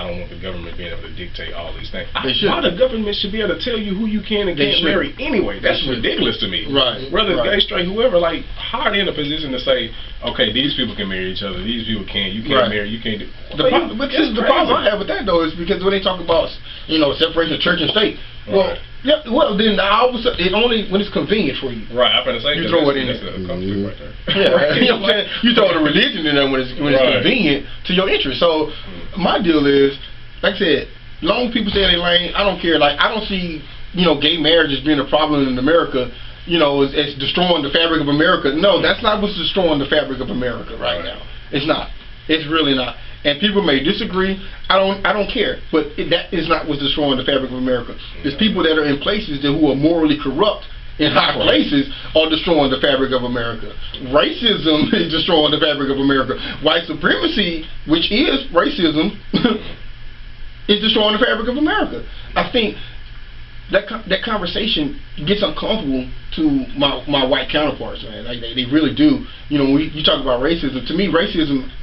don't want the government being able to dictate all these things. Why the government should be able to tell you who you can and can't marry anyway? That's ridiculous to me. Right. Whether it's gay, straight, whoever, like, how are they in a position to say, okay, these people can marry each other, these people can't, you can't marry, you can't do. The problem I have with that though is because when they talk about, you know, separation of church and state, well, yeah, well then all of a sudden it only when it's convenient for you. Right, I'm gonna say you throw it in there. Right there. Yeah, you know what I'm saying? You throw the religion in there when it's convenient to your interest. So my deal is, like I said, long people stay in their lane. I don't care. Like I don't see, you know, gay marriage as being a problem in America. You know, it's destroying the fabric of America. No, that's not what's destroying the fabric of America right now. It's not. It's really not. And people may disagree. I don't care. But that is not what's destroying the fabric of America. It's people that are in places who are morally corrupt in high places are destroying the fabric of America. Racism is destroying the fabric of America. White supremacy, which is racism, is destroying the fabric of America. I think that conversation gets uncomfortable to my white counterparts, man. Like they really do. You know, when you talk about racism, to me, racism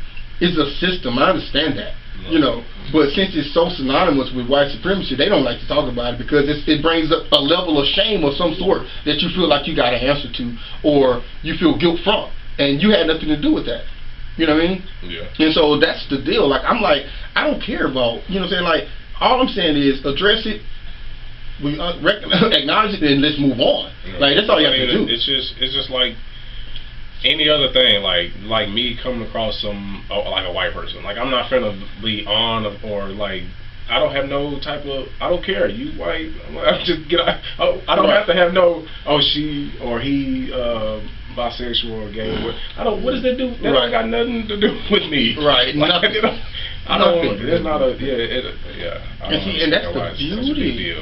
is a system. I understand that, you know, but since it's so synonymous with white supremacy, they don't like to talk about it because it brings up a level of shame of some sort that you feel like you got to answer to, or you feel guilt from, and you had nothing to do with that. You know what I mean? Yeah. And so that's the deal. Like I'm like, I don't care about, you know what I'm saying? Like all I'm saying is address it. We acknowledge it and let's move on. Like that's all you have to do. It's just like any other thing. Like me coming across like a white person. Like I'm not finna be on or like I don't have no type of. I don't care. You white. I'm just get. I don't have to have no. Oh, she or he bisexual or gay. I don't. What does that do? That don't got nothing to do with me. Right. Like, nothing. I don't. It's not a. Yeah. And that's the beauty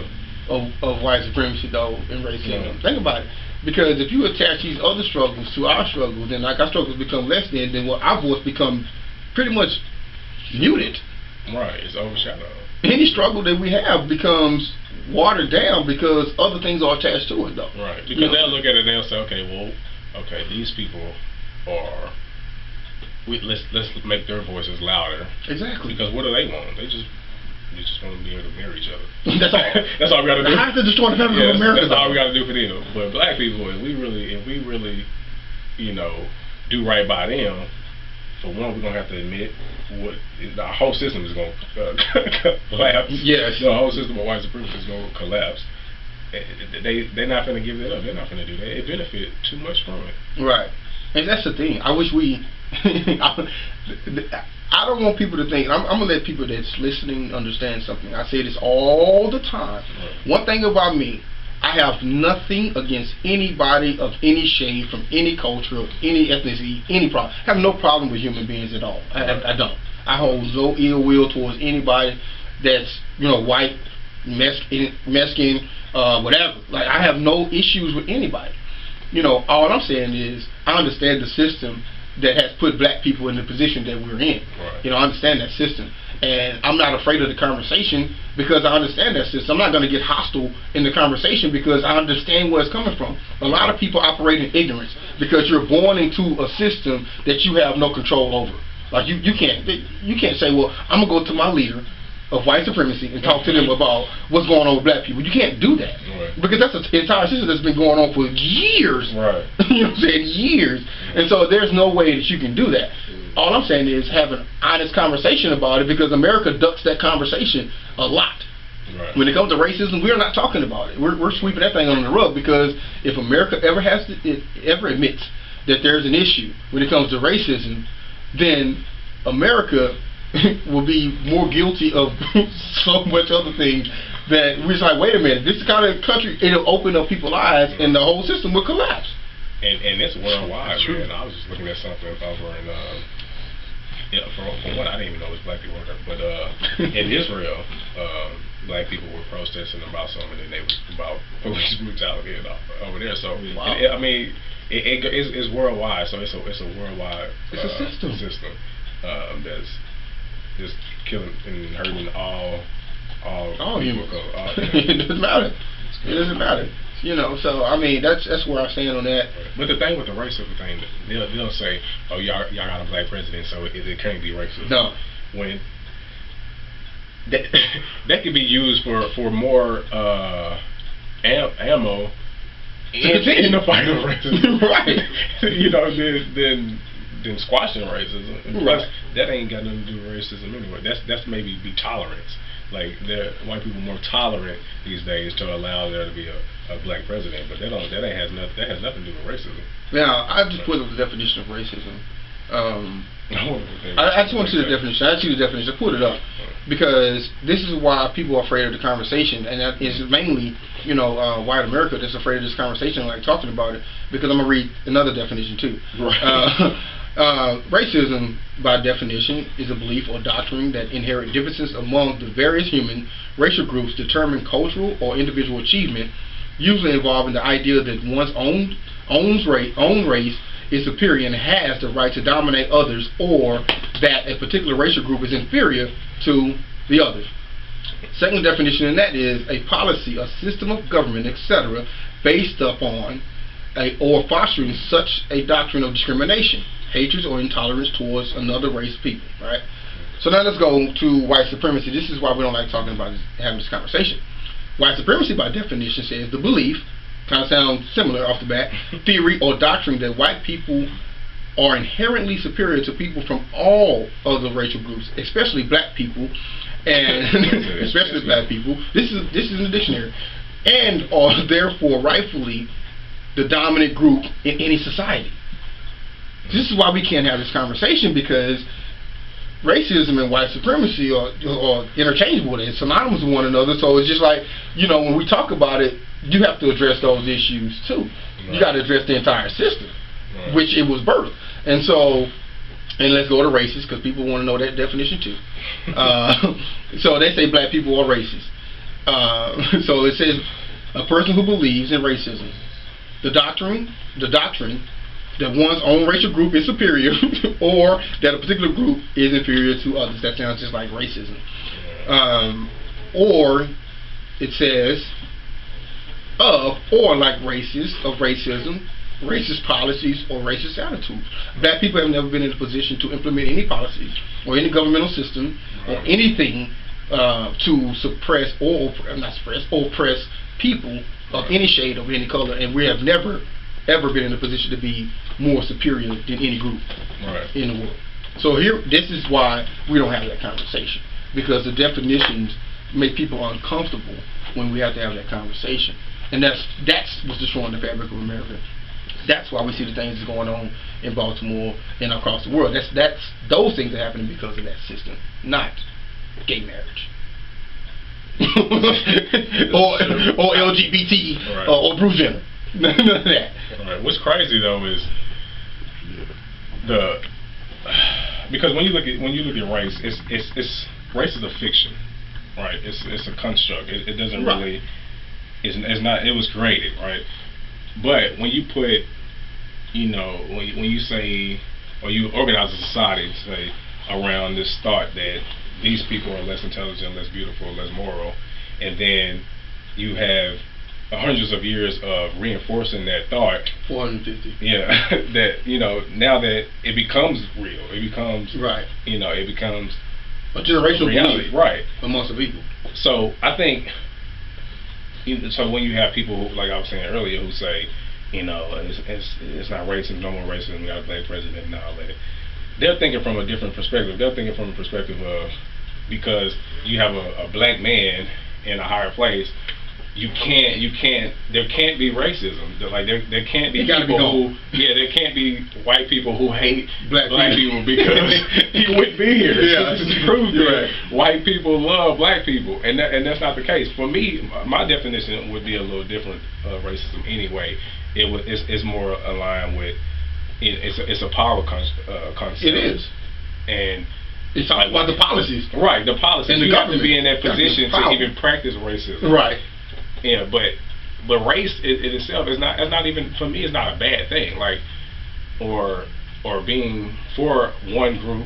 of white supremacy though and racism. Think about it. Because if you attach these other struggles to our struggles, then like our struggles become less then what our voice become pretty much muted. Right, it's overshadowed. Any struggle that we have becomes watered down because other things are attached to it though. Right, because they'll look at it and they'll say, okay, these people are, let's make their voices louder. Exactly. Because what do they want? They just want to be able to marry each other. That's all. That's all we got to do. How to destroy the fabric of America? That's all we got to do for them. But black people, if we really, you know, do right by them, for one, we're gonna have to admit our whole system is gonna collapse. Yes. The whole system of white supremacy is gonna collapse. They're not gonna give it up. They're not gonna do that. It benefit too much from it. Right. And that's the thing. I wish we. I don't want people to think. I'm gonna let people that's listening understand something. I say this all the time. One thing about me, I have nothing against anybody of any shade, from any culture, of any ethnicity, any problem. I have no problem with human beings at all. I don't. I hold no ill will towards anybody that's, you know, white, Mexican, whatever. Like I have no issues with anybody. You know, all I'm saying is I understand the system that has put black people in the position that we're in. Right. You know, I understand that system. And I'm not afraid of the conversation because I understand that system. I'm not going to get hostile in the conversation because I understand where it's coming from. A lot of people operate in ignorance because you're born into a system that you have no control over. Like you can't say, well, I'm going to go to my leader of white supremacy and talk to them about what's going on with black people. You can't do that. Right. Because that's an entire system that's been going on for years. Right. You know what I'm saying? Years. And so there's no way that you can do that. All I'm saying is have an honest conversation about it because America ducks that conversation a lot. Right. When it comes to racism, we're not talking about it. We're sweeping that thing under the rug because if America ever admits that there's an issue when it comes to racism, then America will be more guilty of so much other things that we're just like, wait a minute, this is the kind of country, it'll open up people's eyes and the whole system will collapse. And it's worldwide, man. I was just looking at something over in, from what I didn't even know it was black people there, but in Israel, black people were protesting about something and they was about police brutality and over there. So, wow. I mean, it's worldwide, so it's a worldwide system that's just killing and hurting all people. People. It doesn't matter. It doesn't matter. You know, so I mean that's where I stand on that. But the thing with the racism thing, they'll say, oh, y'all got a black president, so it can't be racist. No. When that that could be used for more ammo in the fight of racism, right? You know, than squashing racism. Right. That ain't got nothing to do with racism anyway. That's maybe be tolerance. Like, white people more tolerant these days to allow there to be a black president, but that has nothing to do with racism. Now, I just put up the definition of racism. I just want to see the definition. I see the definition. I put it up because this is why people are afraid of the conversation, and that is mainly, white America that's afraid of this conversation, like talking about it. Because I'm gonna read another definition too. Right. Racism, by definition, is a belief or doctrine that inherent differences among the various human racial groups determine cultural or individual achievement, usually involving the idea that one's own race is superior and has the right to dominate others, or that a particular racial group is inferior to the others. Second definition in that is a policy, a system of government, etc., based upon or fostering such a doctrine of discrimination, hatred, or intolerance towards another race of people. Right. So now let's go to white supremacy. This is why we don't like talking about this, having this conversation. White supremacy, by definition, says the belief, kind of sounds similar off the bat, theory or doctrine that white people are inherently superior to people from all other racial groups, especially black people, and especially black people. This is in the dictionary, and are therefore rightfully the dominant group in any society. This is why we can't have this conversation, because racism and white supremacy are interchangeable. They're synonymous with one another. So it's just like, when we talk about it, you have to address those issues too. Right. You got to address the entire system, right, which it was birthed. And so, and let's go to racist, because people want to know that definition too. So they say black people are racist. So it says a person who believes in racism, the doctrine that one's own racial group is superior, or that a particular group is inferior to others. That sounds just like racism. Or it says or like racism, racist policies, or racist attitudes. Black people have never been in a position to implement any policies or any governmental system or anything to suppress or oppress people of any shade, of any color, and we have never ever been in a position to be more superior than any group in the world. So this is why we don't have that conversation, because the definitions make people uncomfortable when we have to have that conversation, and that's what's destroying the fabric of America. That's why we see the things that's going on in Baltimore and across the world. Those things are happening because of that system, not gay marriage. or LGBT or Bruce Jenner. None of that. Right. What's crazy though is because when you look at race, it's race is a fiction, right? It's a construct. It doesn't really. It's not. It was created, right? But when you put, when you say, or you organize a society, say, around this thought that these people are less intelligent, less beautiful, less moral, and then you have hundreds of years of reinforcing that thought. 450. Yeah, that now that it becomes real, it becomes it becomes a generational reality, belief, right, amongst the people. So I think, so when you have people who, like I was saying earlier, who say, it's not racism, no more racism, we got a black president and all that. They're thinking from a different perspective. They're thinking from a perspective of, because you have a black man in a higher place, there can't be racism. There can't be people there can't be white people who hate black people because he wouldn't be here. Yeah, this is proof that white people love black people, and that's not the case. For me, my definition would be a little different of racism anyway. It's more aligned with it's a power concept. It is, and it's all about the policies, right? The policies. And the you have government to be in that position to even practice racism, right? Yeah, but race it itself is not even, for me, it's not a bad thing. Like, or being for one group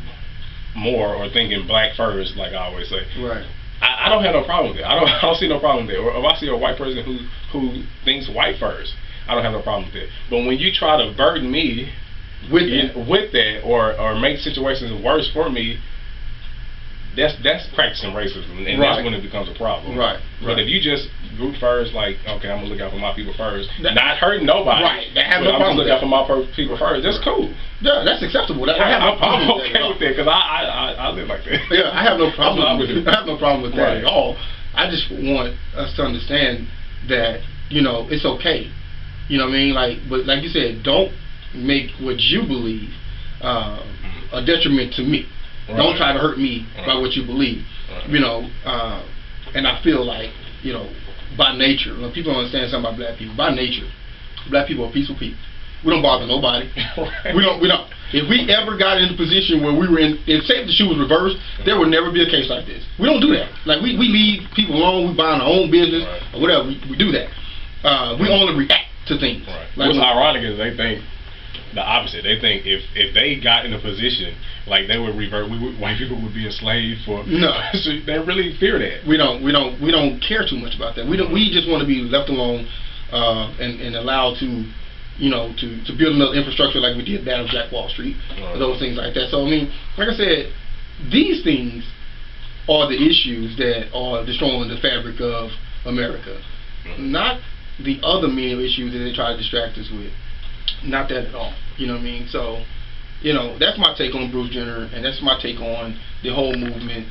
more, or thinking black first, like I always say. Right. I don't have no problem with it. I don't see no problem there. Or if I see a white person who thinks white first, I don't have no problem with it. But when you try to burden me with that, or make situations worse for me, that's practicing racism, and Right. that's when it becomes a problem. Right. But Right. if you just group first, like, okay, I'm gonna look out for my people first, That- not hurting nobody. Right. That has but no I'm problem gonna with look out for my people first. That's cool. Yeah, that's acceptable. I have no problem I'm with that. okay at all. with that because I live like that. Yeah, I have no problem. That's what I would do. I have no problem with that Right. at all. I just want us to understand that it's okay. You know what I mean? But like you said, don't make what you believe a detriment to me. Right. Don't try to hurt me by Right. what you believe. Right. And I feel like by nature, when people don't understand something about black people, by nature, black people are peaceful people. We don't bother nobody. Right. We don't. If we ever got in a position where we were if say the shoe was reversed, there would never be a case like this. We don't do that. Like we leave people alone. We mind our own business Right. or whatever. We do that. We only react to things. Right. Like What's when- ironic is they think the opposite. They think if they got in a position like they would revert, white people would be enslaved for. No. So they really fear that. We don't care too much about that. We just want to be left alone and allowed to to build another infrastructure like we did down Jack Wall Street, Right. those things like that. So I mean, like I said, these things are the issues that are destroying the fabric of America, not the other many issues that they try to distract us with. Not that at all. You know what I mean? So, that's my take on Bruce Jenner, and that's my take on the whole movement.